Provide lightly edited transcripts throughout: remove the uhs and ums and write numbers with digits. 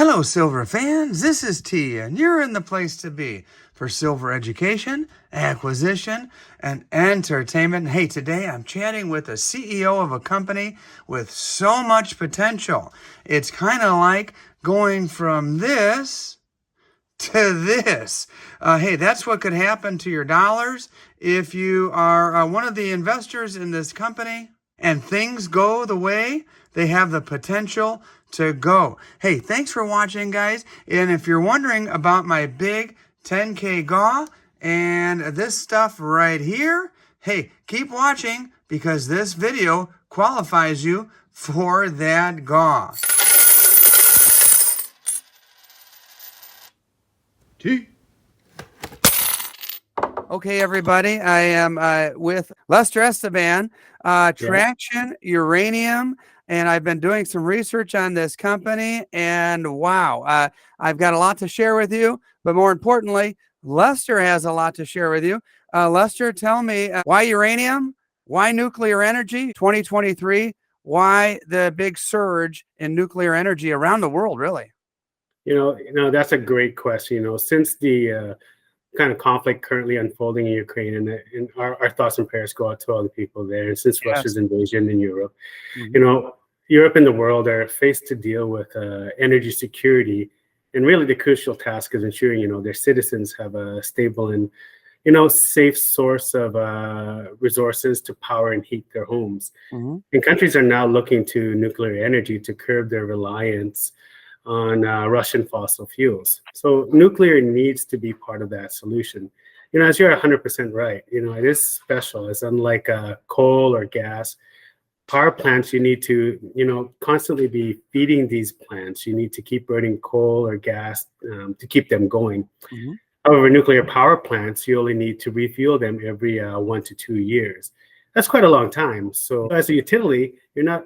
Hello, silver fans. This is T, and you're in the place to be for silver education, acquisition, and entertainment. Hey, today I'm chatting with a CEO of a company with so much potential. It's kind of like going from this to this. Hey, that's what could happen to your dollars if you are one of the investors in this company and things go the way they have the potential to go. Hey, thanks for watching, guys. And if you're wondering about my big 10K GAW and this stuff right here, hey, keep watching because this video qualifies you for that GAW. T. Okay, everybody, I am with Lester Esteban, Traction Uranium, and I've been doing some research on this company, and wow, I've got a lot to share with you, but more importantly, Lester has a lot to share with you. Lester, tell me why uranium, why nuclear energy, 2023, why the big surge in nuclear energy around the world, really? You know, that's a great question. Since the kind of conflict currently unfolding in Ukraine, and our thoughts and prayers go out to all the people there. And since Russia's invasion in Europe, Europe and the world are faced to deal with energy security, and really the crucial task is ensuring their citizens have a stable and safe source of resources to power and heat their homes. And countries are now looking to nuclear energy to curb their reliance on Russian fossil fuels. So nuclear needs to be part of that solution. As you're 100% right, it is special. It's unlike coal or gas. Power plants, you need to, constantly be feeding these plants. You need to keep burning coal or gas to keep them going. However, nuclear power plants, you only need to refuel them every 1 to 2 years. That's quite a long time. So as a utility, you're not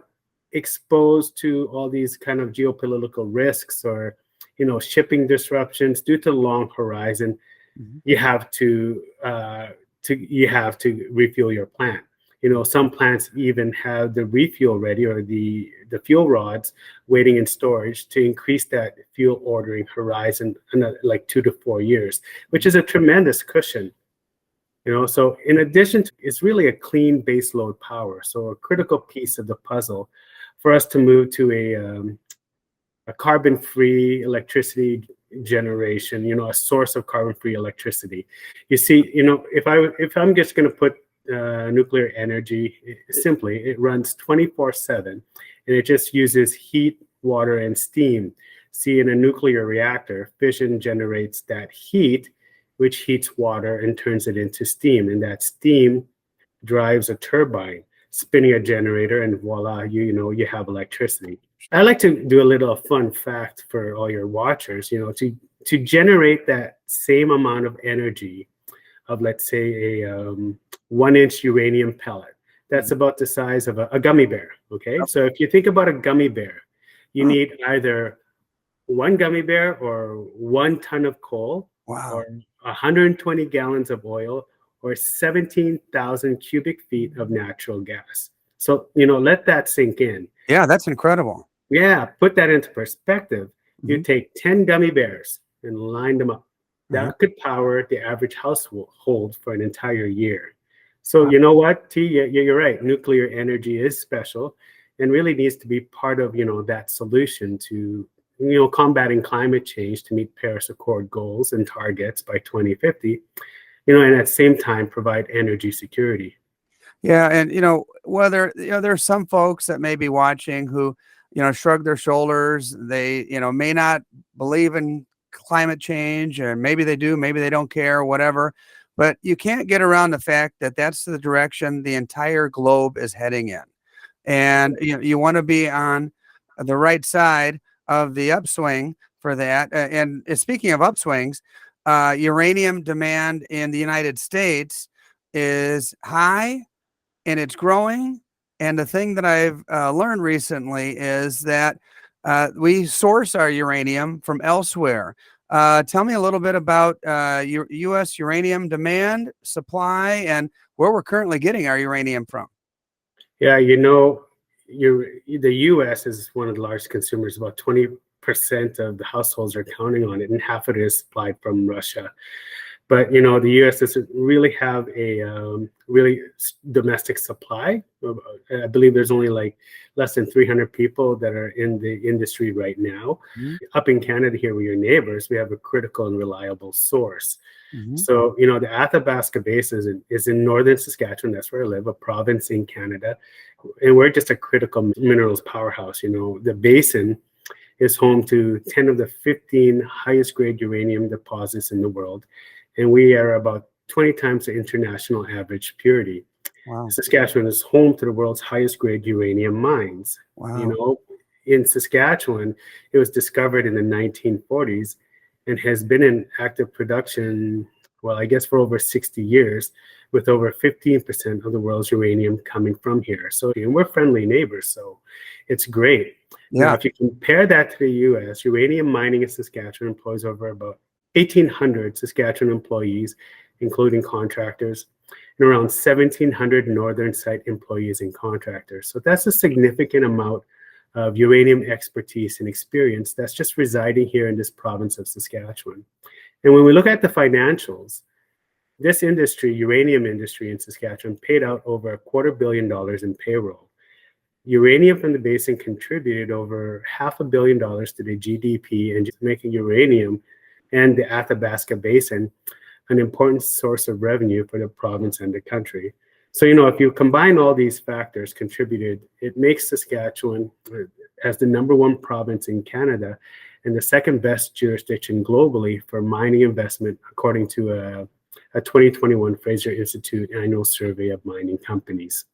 exposed to all these kind of geopolitical risks or shipping disruptions due to the long horizon. You have to refuel your plant. Some plants even have the refuel ready, or the fuel rods waiting in storage to increase that fuel ordering horizon like 2 to 4 years, which is a tremendous cushion. So in addition to, it's really a clean baseload power, so a critical piece of the puzzle for us to move to a carbon-free electricity generation, a source of carbon-free electricity. You see, if I'm just going to put nuclear energy, simply, it runs 24/7, and it just uses heat, water, and steam. See, in a nuclear reactor, fission generates that heat, which heats water and turns it into steam, and that steam drives a turbine, spinning a generator, and voila, you have electricity. I like to do a little fun fact for all your watchers. To generate that same amount of energy of, let's say, a 1-inch uranium pellet, that's about the size of a gummy bear. Okay, so if you think about a gummy bear, you need either 1 gummy bear or 1 ton of coal, or 120 gallons of oil, or 17,000 cubic feet of natural gas. So, let that sink in. Yeah, that's incredible. Yeah, put that into perspective. You take 10 gummy bears and line them up. That could power the average household for an entire year. So you know what, T, you're right. Nuclear energy is special and really needs to be part of, that solution to, combating climate change to meet Paris Accord goals and targets by 2050. And at the same time, provide energy security. Yeah, and whether there's some folks that may be watching who shrug their shoulders. They may not believe in climate change, or maybe they do, maybe they don't care, whatever. But you can't get around the fact that that's the direction the entire globe is heading in, and you want to be on the right side of the upswing for that. And speaking of upswings, uranium demand in the United States is high and it's growing. And the thing that I've learned recently is that we source our uranium from elsewhere. Tell me a little bit about U.S. uranium demand, supply, and where we're currently getting our uranium from. Yeah, the U.S. is one of the largest consumers, about 20% percent of the households are counting on it, and half of it is supplied from Russia. But you know, the U.S. doesn't really have a domestic supply. I believe there's only like less than 300 people that are in the industry right now. Mhm. Up in Canada, here, we're your neighbors, we have a critical and reliable source. Mhm. So, you know, the Athabasca Basin is in northern Saskatchewan. That's where I live, a province in Canada. And we're just a critical minerals powerhouse. You know, the basin is home to 10 of the 15 highest grade uranium deposits in the world. And we are about 20 times the international average purity. Wow. Saskatchewan is home to the world's highest grade uranium mines. You Wow. know, in Saskatchewan, it was discovered in the 1940s and has been in active production, well, I guess for over 60 years, with over 15% of the world's uranium coming from here. So, and we're friendly neighbors, so it's great. Now, Yeah. if you compare that to the US, uranium mining in Saskatchewan employs over about 1,800 Saskatchewan employees, including contractors, and around 1,700 northern site employees and contractors. So that's a significant amount of uranium expertise and experience that's just residing here in this province of Saskatchewan. And when we look at the financials, this industry, uranium industry in Saskatchewan, paid out over $250 million in payroll. Uranium from the basin contributed over $500 million to the GDP, and just making uranium and the Athabasca Basin an important source of revenue for the province and the country. So, you know, if you combine all these factors contributed, it makes Saskatchewan as the #1 province in Canada and the second best jurisdiction globally for mining investment, according to a 2021 Fraser Institute annual survey of mining companies.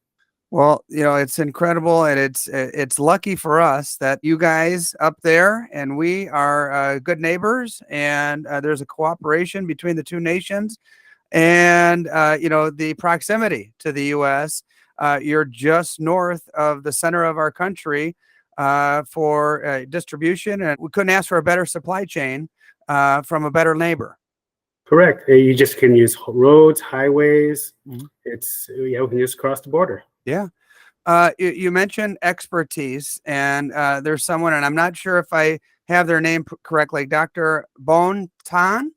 Well, you know, it's incredible, and it's lucky for us that you guys up there and we are good neighbors, and there's a cooperation between the two nations, and you know, the proximity to the U.S. You're just north of the center of our country for distribution, and we couldn't ask for a better supply chain from a better neighbor. Correct. You just can use roads, highways. Mhm. It's, yeah, we can just cross the border. Yeah. You mentioned expertise, and there's someone, and I'm not sure if I have their name correctly, Dr. Bon Tan?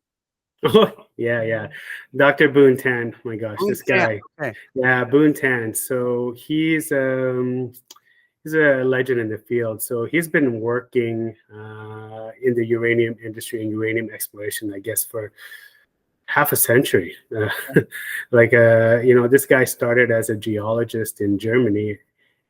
Oh, yeah, yeah. Dr. Boone Tan. Oh my gosh, Bon this Tan, guy. okay. Yeah, Boone Tan. So he's a legend in the field. So he's been working in the uranium industry and uranium exploration, I guess, for half a century. You know, this guy started as a geologist in Germany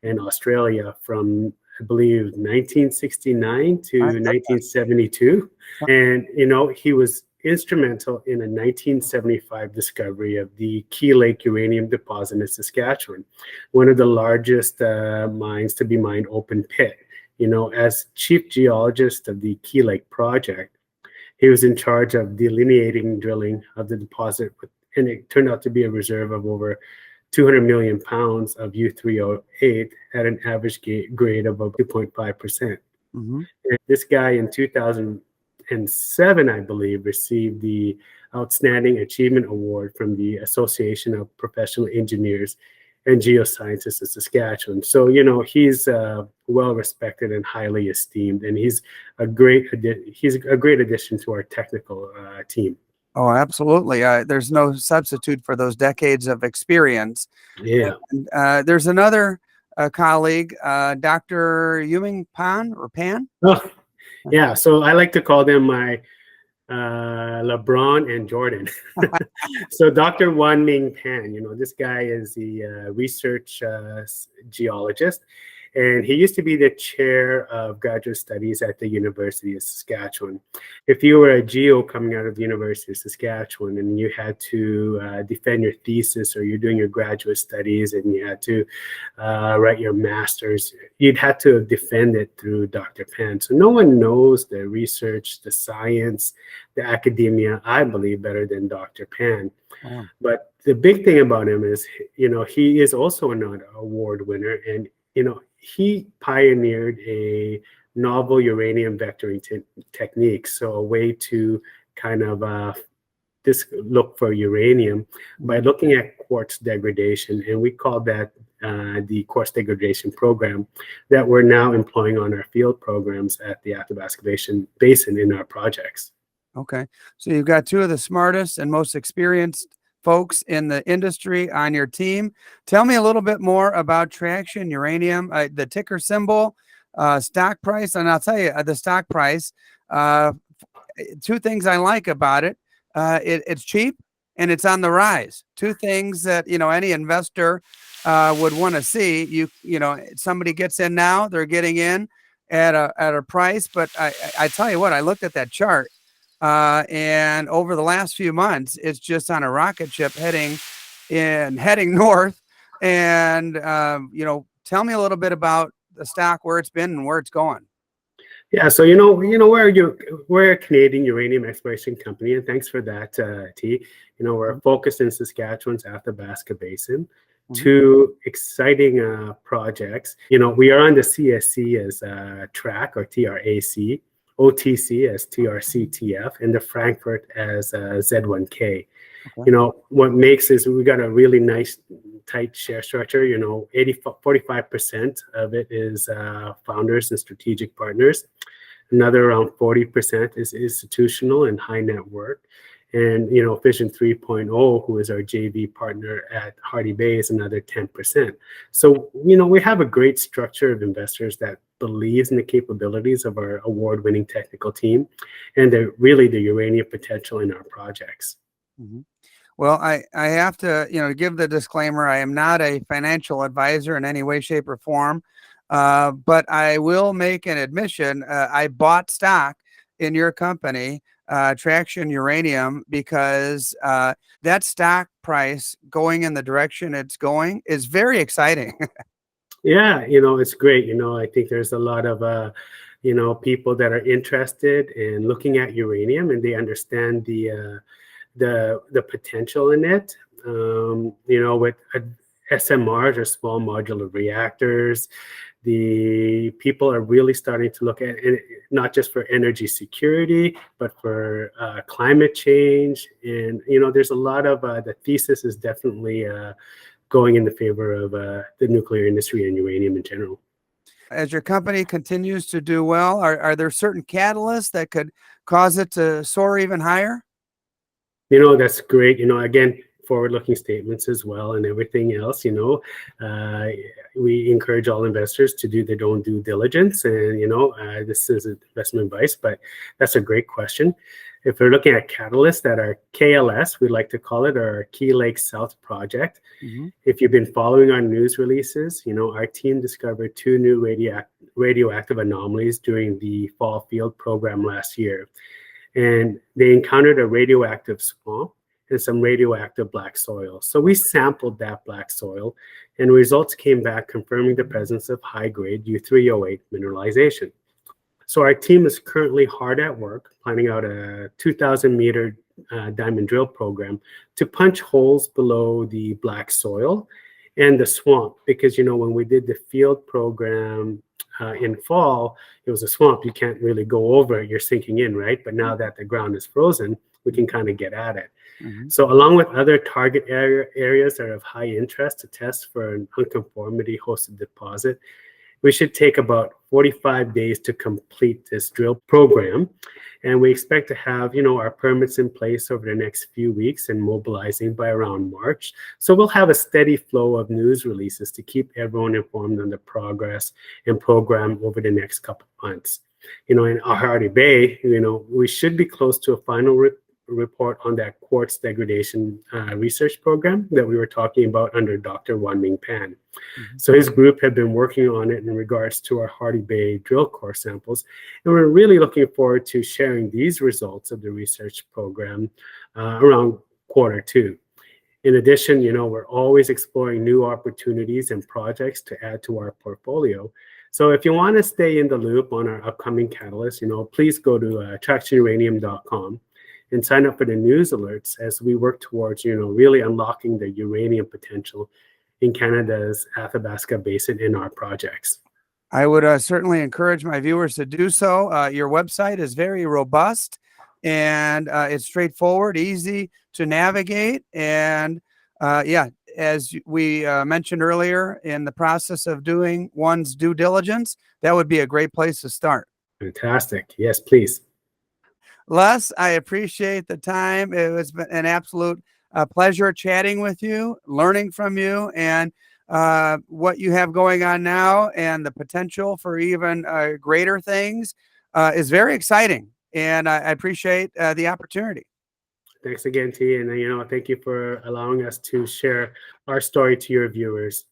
and Australia from, I believe, 1969 to I 1972. And, you know, he was instrumental in a 1975 discovery of the Key Lake uranium deposit in Saskatchewan, one of the largest mines to be mined open pit. You know, as chief geologist of the Key Lake project, he was in charge of delineating drilling of the deposit, and it turned out to be a reserve of over 200 million pounds of U3O8 at an average grade of about 2.5%. Mhm. And this guy in 2007, I believe, received the Outstanding Achievement Award from the Association of Professional Engineers and Geoscientists of Saskatchewan. So, you know, he's well respected and highly esteemed, and he's a great addition to our technical team. Oh, absolutely. There's no substitute for those decades of experience. Yeah. And there's another colleague, Dr. Yuming Pan or Pan? Oh, yeah. So I like to call them my LeBron and Jordan. So Dr. Wan Ming Pan, you know, this guy is the research geologist, and he used to be the chair of graduate studies at the University of Saskatchewan. If you were a geo coming out of the University of Saskatchewan and you had to defend your thesis, or you're doing your graduate studies and you had to write your master's, you'd have to defend it through Dr. Pan. So no one knows the research, the science, the academia, I believe, better than Dr. Pan. Wow. But the big thing about him is, you know, he is also an award winner, and, you know, he pioneered a novel uranium vectoring technique. So a way to kind of look for uranium by looking at quartz degradation, and we call that the quartz degradation program that we're now employing on our field programs at the Athabasca Basin in our projects. Okay. So you've got two of the smartest and most experienced folks in the industry on your team. Tell me a little bit more about Traction Uranium, the ticker symbol, stock price, and I'll tell you the stock price. Two things I like about it. It's cheap and it's on the rise. Two things that, any investor would want to see. Somebody gets in now, they're getting in at a price. But I tell you what, I looked at that chart, and over the last few months, it's just on a rocket ship heading north. And tell me a little bit about the stock, where it's been and where it's going. Yeah, so we're a Canadian uranium exploration company, and thanks for that, T. We're focused in Saskatchewan's Athabasca Basin. Two exciting projects. We are on the CSC as TRAC or TRAC, OTC as TRCTF, and the Frankfurt as Z1K. Okay. What makes is we got a really nice tight share structure. 45% of it is founders and strategic partners. Another around 40% is institutional and high net worth. And, Fission 3.0, who is our JV partner at Hardy Bay, is another 10%. So, we have a great structure of investors that believes in the capabilities of our award-winning technical team and really the uranium potential in our projects. Mm-hmm. Well, I have to, give the disclaimer. I am not a financial advisor in any way, shape, or form, but I will make an admission. I bought stock in your company, Traction Uranium, because that stock price going in the direction it's going is very exciting. Yeah, it's great. I think there's a lot of people that are interested in looking at uranium, and they understand the potential in it. With SMRs or small modular reactors, the people are really starting to look at it, not just for energy security, but for climate change. And, there's a lot of the thesis is definitely going in the favor of the nuclear industry and uranium in general. As your company continues to do well, are there certain catalysts that could cause it to soar even higher? That's great. Again, forward-looking statements as well and everything else. We encourage all investors to do their own due diligence. And, this is investment advice, but that's a great question. If we're looking at catalysts that are KLS, we like to call it our Key Lake South project. Mm-hmm. If you've been following our news releases, our team discovered two new radioactive anomalies during the fall field program last year. And they encountered a radioactive swamp and some radioactive black soil. So we sampled that black soil, and results came back confirming the presence of high-grade U3O8 mineralization. So our team is currently hard at work planning out a 2,000-meter diamond drill program to punch holes below the black soil and the swamp. Because, when we did the field program in fall, it was a swamp. You can't really go over it. You're sinking in, right? But now that the ground is frozen, we can kind of get at it. Mm-hmm. So along with other target areas that are of high interest to test for an unconformity hosted deposit, we should take about 45 days to complete this drill program. And we expect to have, our permits in place over the next few weeks and mobilizing by around March. So we'll have a steady flow of news releases to keep everyone informed on the progress and program over the next couple of months. In Hardy Bay, we should be close to a final report on that quartz degradation research program that we were talking about under Dr. Wanming Pan. Mm-hmm. So his group had been working on it in regards to our Hardy Bay drill core samples. And we're really looking forward to sharing these results of the research program around Q2. In addition, we're always exploring new opportunities and projects to add to our portfolio. So if you want to stay in the loop on our upcoming catalysts, please go to tractionuranium.com and sign up for the news alerts as we work towards, really unlocking the uranium potential in Canada's Athabasca Basin in our projects. I would certainly encourage my viewers to do so. Your website is very robust. and it's straightforward, easy to navigate. And yeah, as we mentioned earlier, in the process of doing one's due diligence, that would be a great place to start. Fantastic. Yes, please. Les, I appreciate the time. It was an absolute pleasure chatting with you, learning from you, and what you have going on now, and the potential for even greater things is very exciting. And I appreciate the opportunity. Thanks again, T. And, thank you for allowing us to share our story to your viewers.